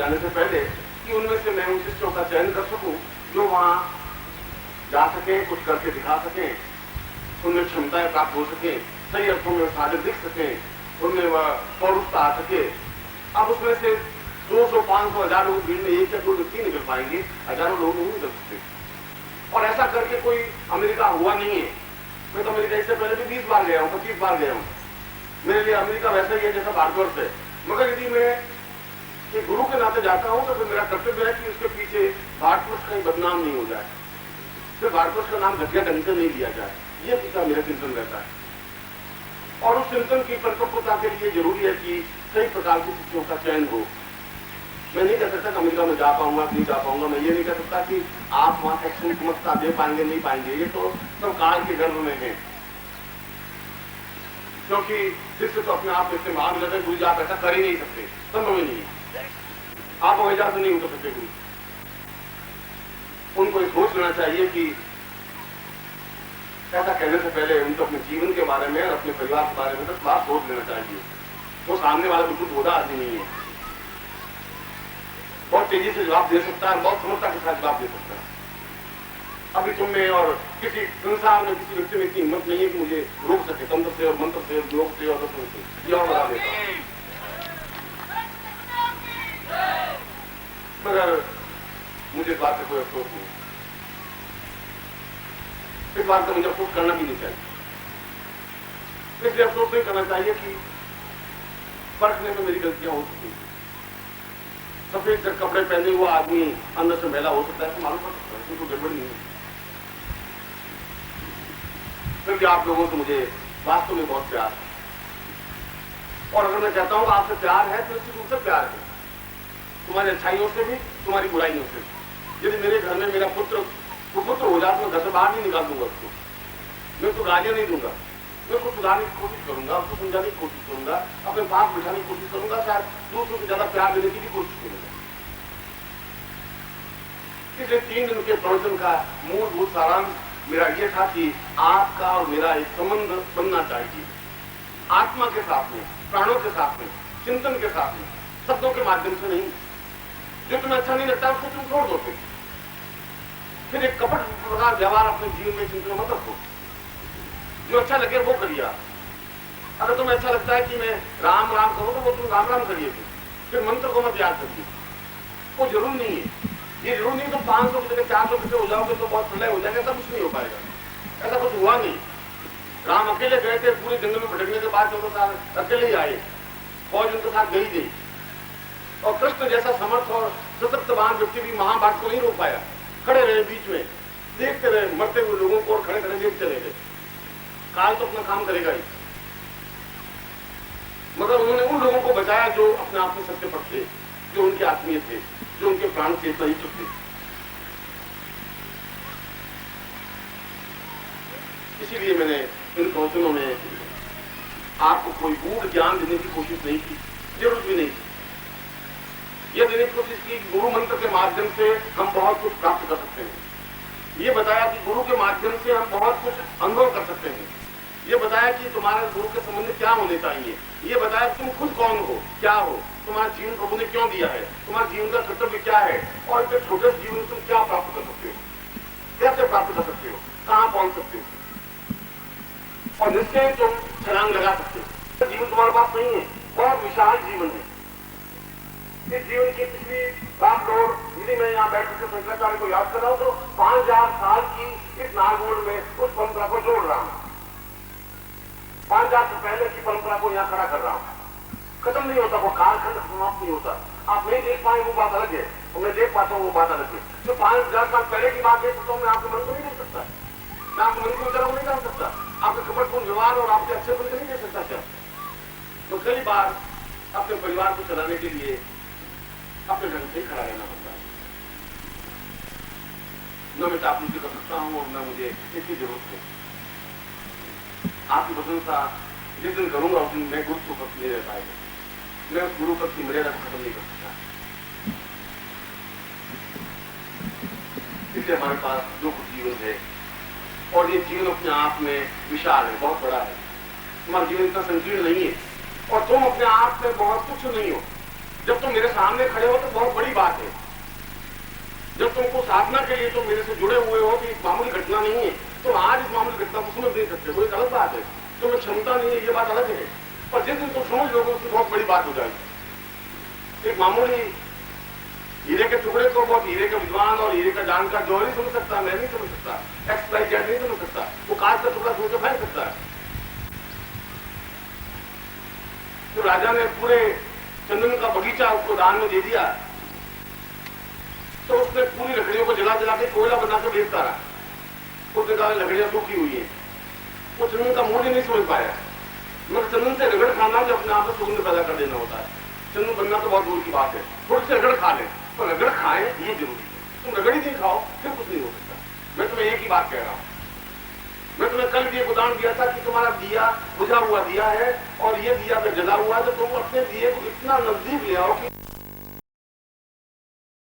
जाने से पहले कि उनमें से मैं उन शिष्यों का चयन कर सकूं जो वहां जा सके, कुछ करके दिखा सके, उनमें क्षमताएं प्राप्त हो सके, सही अर्थों में साधे दिख सके, उनमें वह पौरुषता आ सके। अब उसमें से 200, 500, 1000 लोगों की भीड़ में एक या दो व्यक्ति निकल पाएंगे, हजारों लोग नहीं निकल सकते। और ऐसा करके कोई अमेरिका हुआ नहीं है। मैं तो अमेरिका इससे पहले भी 20 बार गया हूं, 25 बार गया हूं। मेरे लिए अमेरिका वैसा ही है जैसा भारतवर्ष है। मगर यदि मैं एक गुरु के नाते जाता हूं तो फिर मेरा कर्तव्य है कि उसके पीछे भारतवर्ष कहीं बदनाम नहीं हो जाए, फिर भारतवर्ष का नाम घटिया ढंग से नहीं लिया जाए। ये पिता मेरा चिंतन रहता है। और उस चिंतन की परिपक्वता के लिए जरूरी है कि सही प्रकार की शिष्यों का चयन हो। मैं नहीं कह सकता कि अमेरिका में जा पाऊंगा नहीं जा पाऊंगा। मैं ये नहीं कह सकता कि आप वहां शैक्षणिक गुणवत्ता दे पाएंगे नहीं पाएंगे। ये तो सब काल के गर्भ में है, क्योंकि शिष्य तो अपने आप में मान लेते गुरु जी आप ऐसा कर ही नहीं सकते, संभव ही नहीं है, आप वजह से नहीं उतर सकते गुरु। उनको सोच लेना चाहिए कि ऐसा कहने से पहले उनको अपने जीवन के बारे में और अपने परिवार के बारे में 10 बार सोच लेना चाहिए। वो सामने वाला बिल्कुल बोधा आदमी नहीं है, बहुत तेजी से जवाब दे सकता है, बहुत समझता के साथ जवाब दे सकता है। अभी तुम में और किसी संसार में किसी व्यक्ति में इतनी हिम्मत नहीं है कि मुझे रोक सके, तंत्र से और मंत्र से, योग से और दर्शन से। यह बता देता हूं। मगर मुझे इस बात से कोई अफसोस नहीं, इस बात का मुझे अफसोस करना भी नहीं चाहिए। इसलिए अफसोस नहीं करना चाहिए कि परखने में मेरी गलतियां हो सकती हैं। सफेद कपड़े पहने हुआ आदमी अंदर से मैला हो सकता है, तो मालूम पड़ सकता है, इसमें कोई गड़बड़ नहीं है। क्योंकि आप लोगों से मुझे वास्तव में बहुत प्यार है, और अगर मैं कहता हूं आपसे प्यार है तो निश्चित रूप से प्यार है, तुम्हारी अच्छाइयों से भी, तुम्हारी बुराइयों से भी। यदि मेरे घर में मेरा पुत्र कुपुत्र हो जाए तो मैं घर से बाहर नहीं निकाल दूंगा उसको, मैं उसको गालियां नहीं दूंगा, मैं उसको सुधारने की कोशिश करूंगा, उसको समझाने की कोशिश करूंगा, अपने पास बिठाने की कोशिश करूंगा, शायद दूसरों से ज्यादा प्यार देने की भी कोशिश करूंगा। इसलिए 3 दिन के प्रवचन का मूलभूत सारांश मेरा यह था कि आपका और मेरा एक संबंध बनना चाहिए, आत्मा के साथ में, प्राणों के साथ में, चिंतन के साथ में, शब्दों के माध्यम से नहीं। जो तुम्हें अच्छा नहीं लगता उसको तुम छोड़ दो, फिर एक कपट प्रकार व्यवहार अपने जीवन में चिंतन मत रखो। जो अच्छा लगे वो करिए। अगर तुम्हें अच्छा लगता है कि मैं राम राम करूं तो वो तुम राम राम करिए, फिर मंत्र को मत याद करिए, वो जरूर नहीं है। ये जरूर नहीं तो 500 की जगह 400 कितने हो जाओगे तो बहुत प्रलय हो जाएगा, ऐसा कुछ नहीं हो पाएगा। ऐसा कुछ हुआ नहीं। राम अकेले गए थे, पूरे जंगल में भटकने के बाद उनके साथ अकेले ही आए, फौज उनके साथ गई थी। और कृष्ण जैसा समर्थ और सशक्तवान व्यक्ति भी महाभारत को नहीं रोक पाया, खड़े रहे बीच में, देखते रहे मरते हुए लोगों को और खड़े खड़े देखते रहे। काल तो अपना काम करेगा ही, मगर उन्होंने उन लोगों को बचाया जो अपने आप में सत्य पर थे, जो उनके आत्मीय थे, जो उनके प्राण चेतना ही थे। इसीलिए मैंने इन प्रवचनों में आपको कोई गूढ़ ज्ञान देने की कोशिश नहीं की, जरूरत भी नहीं की। यह देने की कोशिश की गुरु मंत्र के माध्यम से हम बहुत कुछ प्राप्त कर सकते हैं। ये बताया कि गुरु के माध्यम से हम बहुत कुछ अनुभव कर सकते हैं। ये बताया कि तुम्हारे गुरु के संबंध में क्या होने चाहिए। ये बताया कि तुम खुद कौन हो, क्या हो, तुम्हारा जीवन प्रभु ने क्यों दिया है, तुम्हारे जीवन का कर्तव्य क्या है, और इतने छोटे जीवन में तुम क्या प्राप्त कर सकते हो, कैसे प्राप्त कर सकते हो, कहां पहुंच सकते हो, और निश्चय तुम छलांग लगा सकते हो। जीवन तुम्हारे पास नहीं है, बहुत विशाल जीवन है। इस जीवन की पिछली बात और यदि मैं यहाँ बैठ कर शंकराचार्य को याद कर रहा हूँ तो 5000 साल की इस नागोड़ में उस परंपरा को जोड़ रहा हूँ। 5000 से पहले की परंपरा को यहाँ खड़ा कर रहा हूँ। खत्म नहीं होता, वो कालखंड समाप्त नहीं होता। आप नहीं देख पाए वो बात अलग है, और मैं देख पाता हूँ वो बात अलग है। तो 5000 साल पहले की बात देख सकता हूँ, मैं आपके मन को नहीं देख सकता, मैं आपके मन की तरफ नहीं डाल सकता, आपके कपटपूर्ण व्यवहार और आपके अच्छे मन को नहीं दे सकता। क्या तो कई बार अपने परिवार को चलाने के लिए अपने ढंग से खड़ा रहना पड़ता है। न मैं चापलूसी कर सकता हूँ और न मुझे इसकी जरूरत है। आपकी प्रशंसा जिस दिन करूंगा उस दिन मैं गुरु पद नहीं रह पाएगा, मैं उस गुरु पद की मर्यादा को खत्म नहीं कर सकता। इसलिए हमारे पास जो कुछ जीवन है, और ये जीवन अपने आप में विशाल है, बहुत बड़ा है। तुम्हारा जीवन इतना संकीर्ण नहीं है, और तुम अपने आप में बहुत कुछ नहीं हो। जब तुम मेरे सामने खड़े हो तो बहुत बड़ी बात है। जब तुमको साधना के लिए तुम मेरे से जुड़े हुए हो तो एक मामूली घटना नहीं है, तो आज इस मामूली घटना को समझ नहीं सकते, वो एक अलग बात है। तुम्हें क्षमता नहीं है, ये बात अलग है, पर जिस दिन तुम समझ लोगे उसकी बहुत बड़ी बात हो जाएगी। एक मामूली हीरे के टुकड़े को बहुत हीरे का विद्वान और हीरे का जानकार जो नहीं समझ सकता, मैं नहीं समझ सकता, एक्स वाई जेड नहीं समझ सकता, वो कांच का टुकड़ा सोच के फेंक सकता है। तो राजा ने पूरे चंदन का बगीचा उसको दान में दे दिया, तो उसने पूरी लकड़ियों को जला जला के कोयला बनाकर बेचता रहा। उसने कहा लकड़ियां सूखी हुई है, वो चंदन का मूल्य नहीं समझ पाया। मगर चंदन से रगड़ खाना जो अपने आप में सुगंध पैदा कर देना होता है। चंदन बनना तो बहुत दूर की बात है, थोड़ी सी रगड़ खा ले, पर रगड़ खाए ये जरूरी है। तुम रगड़ ही नहीं खाओ फिर कुछ नहीं हो सकता। मैं तुम्हें एक ही बात कह रहा हूं। मैं तुम्हें कल भी एक उदाहरण दिया था कि तुम्हारा दिया बुझा हुआ दिया है और ये दिया अगर जला हुआ है तो तुम अपने दिए को इतना नजदीक ले आओ कि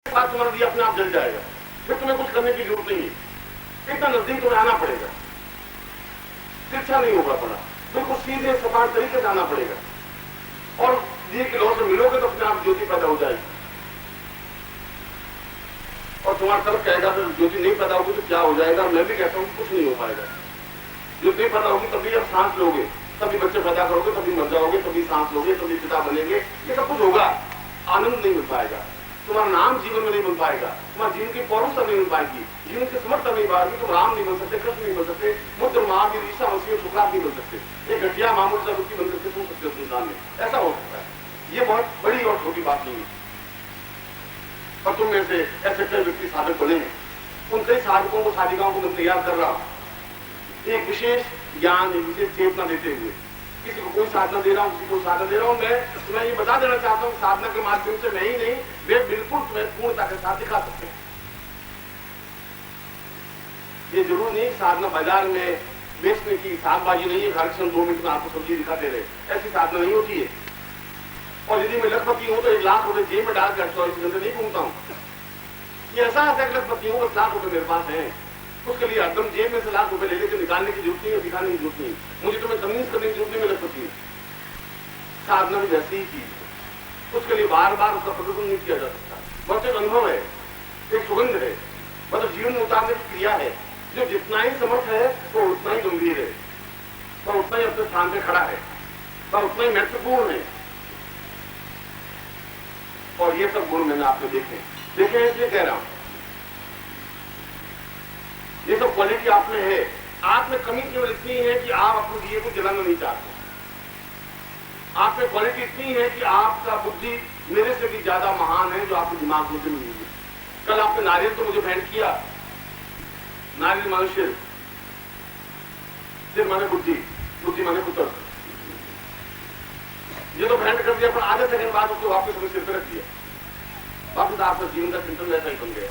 तुम्हारा दिया अपने आप जल जाएगा, फिर तुम्हें कुछ करने की जरूरत नहीं है। इतना नजदीक तुम्हें आना पड़ेगा, तिरछा नहीं होगा पड़ा, बिल्कुल सीधे सपाट तरीके से आना पड़ेगा और दिए की लौ से मिलोगे तो अपने आप ज्योति पैदा हो जाएगी। और तुम्हारा सब कहेगा फिर ज्योति नहीं पैदा होगी तो क्या हो जाएगा? मैं भी कहता हूँ कुछ नहीं हो पाएगा। ज्योति नहीं पैदा होगी तभी आप सांस लोगे, तभी बच्चे पैदा करोगे, तभी मर जाओगे, तभी सांस लोगे, तभी पिता बनेंगे, ये सब कुछ होगा। आनंद नहीं मिल पाएगा, तुम्हारा नाम जीवन में नहीं मिल पाएगा, तुम्हारे जीवन की पौरुषता नहीं मिल पाएगी, जीवन की समर्था नहीं पाएगी, तुम राम नहीं बन सकते, कृष्ण नहीं बन सकते, बुद्ध महावीर ईसा मसीह सुकरात नहीं बन सकते। एक घटिया मामूली सा व्यक्ति बन सकते सुन सकते हो संसार में, ऐसा हो सकता है। ये बहुत बड़ी और छोटी बात नहीं है। पर तुम में से ऐसे कई व्यक्ति साधक बने हैं, उन कई साधकों को साधिकाओं को मैं तैयार कर रहा हूं एक विशेष ज्ञान, एक विशेष चेतना देते हुए। किसी को कोई साधना दे रहा हूं, किसी को साधना दे रहा हूं, मैं ये बता देना चाहता हूं साधना के माध्यम से मैं ही नहीं, वे बिल्कुल तुम्हें पूर्णता के साथ दिखा सकते हैं। ये जरूर नहीं साधना बाजार में बेचने की सागबाजी नहीं है, हर क्षण 2 मिनट में आपको सब्जी दिखाते रहे, ऐसी साधना नहीं होती है। और यदि मैं लखपति हूं तो 1 लाख रुपए जेब में डालकर 24 घंटे नहीं घूमता हूं। ये ऐसा है लखपति हूं, 10 लाख रुपए मेरे पास है, उसके लिए एकदम जेब में से लाख रुपए ले लेकर निकालने की जरूरत नहीं है, दिखाने की जरूरत नहीं, मुझे तुम्हें कन्विंस करने की जरूरत नहीं। मैं लखपति हूं, साधना भी वैसी ही चीज, उसके लिए बार बार उसका प्रदर्शन नहीं किया जा सकता। बस एक अनुभव है, एक सुगंध है, मतलब जीवन में उतारने की क्रिया है, जो जितना ही समर्थ है वो उतना ही गंभीर है, वह उतना ही अपने स्थान पे खड़ा है, वह उतना ही महत्वपूर्ण है। और ये सब गुण मैंने आपको देखे इसलिए कह रहा हूं, ये सब क्वालिटी आप में है। आप में कमी केवल इतनी है कि आप अपने दिए को जलाना नहीं चाहते। आप में क्वालिटी इतनी है कि आपका बुद्धि मेरे से भी ज्यादा महान है, जो आपके दिमाग में जमी हुई है। कल आपने नारियल तो मुझे भेंट किया, नारियल माने सिर माने बुद्धि, बुद्धि माने पुत्र, ये तो भेंट कर दिया, पर आधे सेकंड बाद उसको वापस अपने सिर पर रख दिया, वापस आपका जीवन का चिंतन वैसा ही बन गया।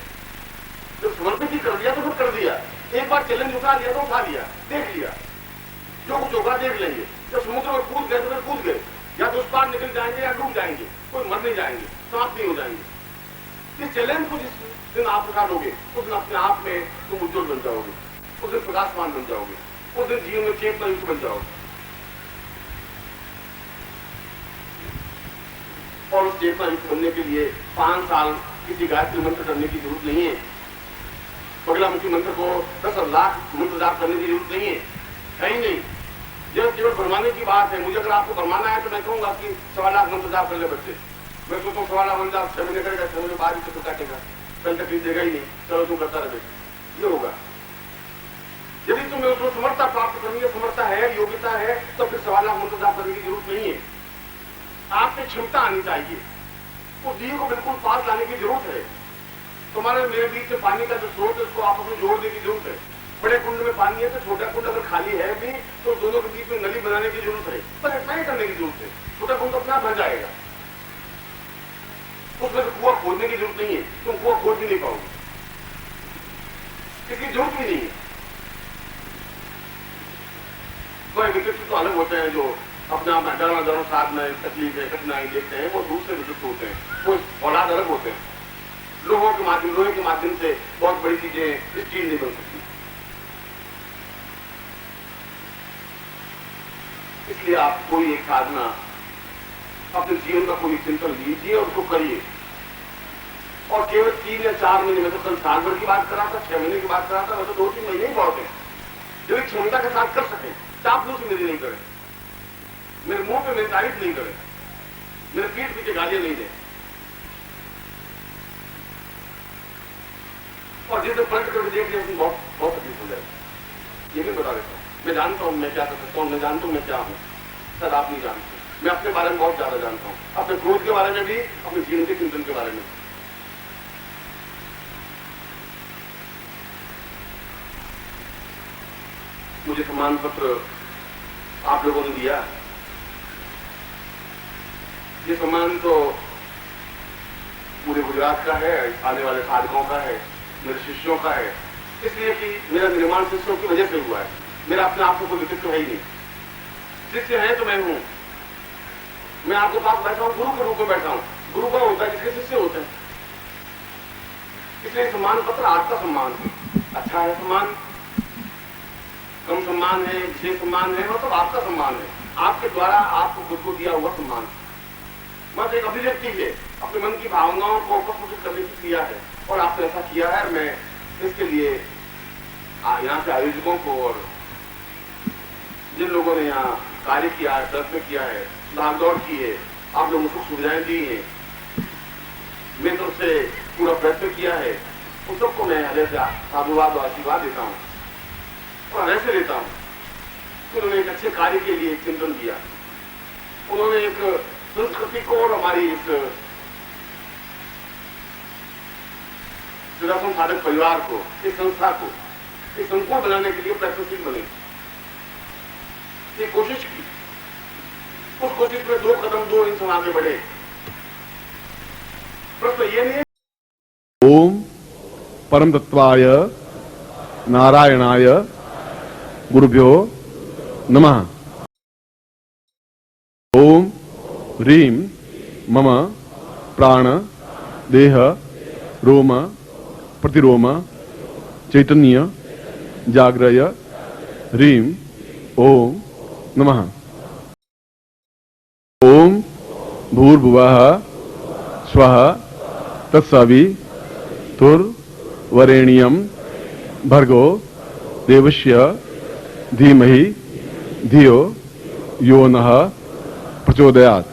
तो समर्पित ही कर दिया तो फिर कर दिया, एक बार चैलेंज उठा लिया तो उठा लिया, देख लिया, जो कुछ होगा देख लेंगे। जब समुद्र में कूद गए तो फिर कूद गए, या तो उस पार निकल जाएंगे या डूब जाएंगे, कोई मर नहीं जाएंगे, समाप्त नहीं हो जाएंगे। इस चैलेंज को जिस दिन आप उठा लोगे उस दिन अपने आप में तुम उज्जवल बन जाओगे, उस दिन प्रकाशमान बन जाओगे, उस दिन जीवन में चेतना युक्त बन जाओगे। और उस चेतना युक्त बनने के लिए 5 साल किसी गायत्री मंत्र करने की जरूरत नहीं है, बगलामुखी मंत्र को 10 लाख मंत्र जाप करने की जरूरत नहीं है ही नहीं। जब केवल भरमाने की बात है, मुझे अगर आपको भरमाना है तो मैं कहूंगा कि 1.25 लाख मंत्र जाप कर ले बच्चे। मैं सोचता हूँ 1.25 लाख मंत्र जाप 6 महीने करेगा, 6 महीने बाद ही तो काटेगा, कल तकलीफ देगा ही नहीं, चलो तुम करता रहे, ये होगा। यदि तुम्हें उसमें समर्था प्राप्त करनी है, समर्था है, योग्यता है, तो फिर 1.25 लाख मंत्र जाप करने की जरूरत नहीं है। आपकी क्षमता आनी चाहिए, उस दिए को बिल्कुल पास लाने की जरूरत है। तुम्हारे मेरे बीच में पानी का जो स्रोत है उसको आप अपने जोड़ने की जरूरत है। बड़े कुंड में पानी है तो छोटा कुंड अगर खाली है भी तो दोनों के बीच में नली बनाने की जरूरत है, पर ऐसा ही करने की जरूरत है। छोटा कुंड अपना भर जाएगा, उसमें कुआं खोदने की जरूरत नहीं है, तुम कुआं खोद भी नहीं पाओगे, इसकी जरूरत भी नहीं है। वह विकसित तो अलग होते हैं जो अपने आप हजारों साधना तकलीफ है कठिनाई देखते हैं, वो दूसरे विकसित होते हैं, वो औलाद अलग होते हैं। लोहे के माध्यम से बहुत बड़ी चीजें स्टील नहीं बन सकती। इसलिए आप कोई एक साधना अपने जीवन का कोई चिंतन लीजिए और उसको करिए। और केवल 3 या 4 महीने में, तो कल साल भर की बात करा था, 6 महीने की बात करा था, मैं तो 2-3 महीने ही बहुत है। जो एक क्षमता के साथ कर सके, चापलूस मेरी नहीं करें, मेरे मुंह पे मेरी तारीफ नहीं करें, मेरे पीठ पीछे गालियां नहीं दें, और जिसे पलट कर देख लिया उसमें बहुत तकलीफ हो जाएगी। ये भी बता देता हूं, मैं जानता हूं मैं क्या कर सकता हूं, मैं जानता हूं मैं क्या हूं, सर आप नहीं जानते। मैं अपने बारे में बहुत ज्यादा जानता हूं, अपने क्रोध के बारे में भी, अपने जीवन के चिंतन के बारे में। मुझे सम्मान पत्र आप लोगों ने दिया। ये सम्मान तो पूरे गुजरात का है, आने वाले साधकों का है, मेरे शिष्यों का है, इसलिए कि मेरा निर्माण शिष्यों की वजह से हुआ है। मेरा अपने आप को कोई व्यक्तित्व है ही नहीं। शिष्य है तो मैं हूं। मैं आपके पास बैठा हूं, गुरु के रूप में बैठा हूं। गुरु का होता है जिसके शिष्य होते हैं। इसलिए सम्मान पत्र आपका सम्मान है। अच्छा है सम्मान, कम सम्मान है, विशेष सम्मान है, मतलब आपका सम्मान है, आपके द्वारा आपको खुद को दिया हुआ सम्मान। बस एक अभिव्यक्ति है, अपने मन की भावनाओं को प्रस्तुत करने की क्रिया है, और आपने ऐसा किया है। मैं इसके लिए यहाँ के आयोजकों को और जिन लोगों ने यहाँ कार्य किया है, प्रयत्न किया है, भागदौड़ की है, आप लोगों को सुविधाएं दी हैं, मेरी तरफ से पूरा प्रयत्न किया है, उन सबको मैं हृदय से साधुवाद और आशीर्वाद देता हूँ और ऐसे लेता हूँ। उन्होंने एक अच्छे कार्य के लिए चिंतन किया, उन्होंने एक संस्कृति को और हमारी इस सुदर्शन साधक परिवार को, इस संस्था को, इस संकुल बनाने के लिए प्रयत्नशील बने, ये कोशिश की। उस कोशिश में 2 कदम 2 इंच आगे बढ़े। प्रश्न ये नहीं है। ओम परम तत्वाय नारायणाय गुरुभ्यो नमः। ओम ह्रीं मम प्राण देह रोम प्रतिरोम चैतन्य जाग्रय ह्रीं ओम नमः। ओम भूर्भुवः स्वः तत्सवितुर्वरेण्यं भर्गो देवस्य धीमहि धियो यो नः प्रचोदयात्।